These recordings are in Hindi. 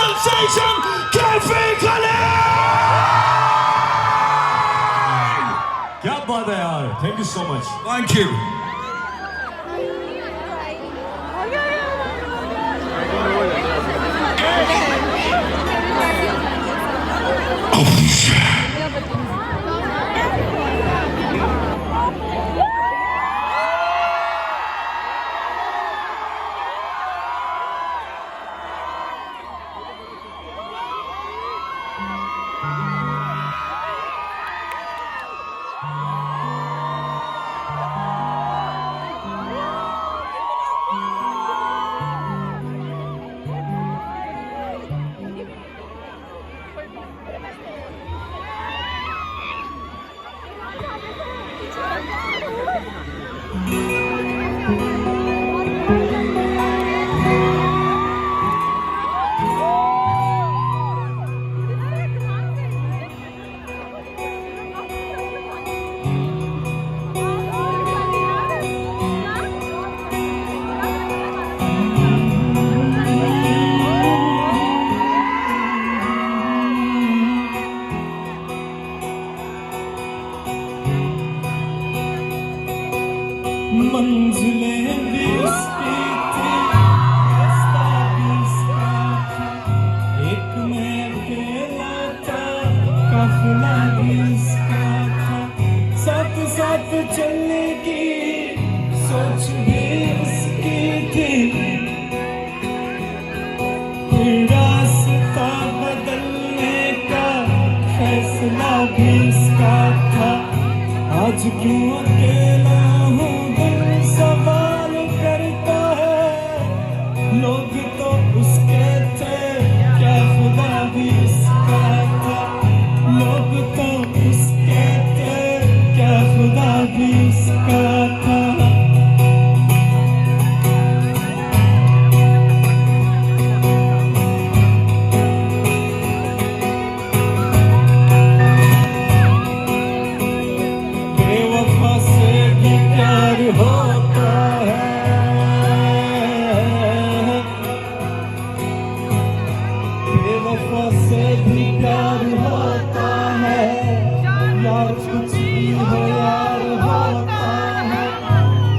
sensation, Kaifi Khalil! क्या बात है यार, thank you so much. Thank you. मंजिलें भी उसकी थी, रास्ता भी उसका था, एक मैं अकेला था, काफिला भी उसका था, साथ साथ चलने की सोच भी उसकी थी, फिर रास्ता बदलने का फैसला भी उसका था। आज क्यों अकेला हूँ दिल सवाल करता है, लोग तो उसके थे क्या खुदा भी उसका था, लोग तो उसके थे क्या खुदा भी उसका था। बेवफा से भी प्यार होता है, बेवफा से भी प्यार होता है, यार कुछ भी हो यार होता है,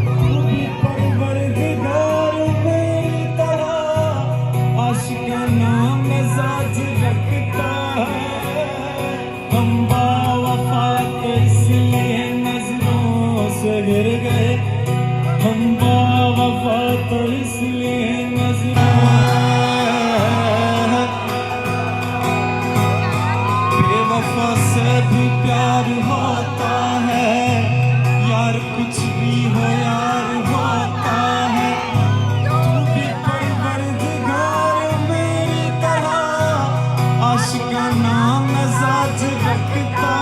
तू भी परवरदिगार मेरी तरह आशिकाना मिजाज रखता है। हम बावफा तो इसलिए नजरों से गिर गए, हम बावफा तो इसलिए नजरों, बेवफा से भी प्यार होता है, यार कुछ भी हो यार होता है, तू भी परवरदिगार मेरी तरह आशिकाना मिजाज रखता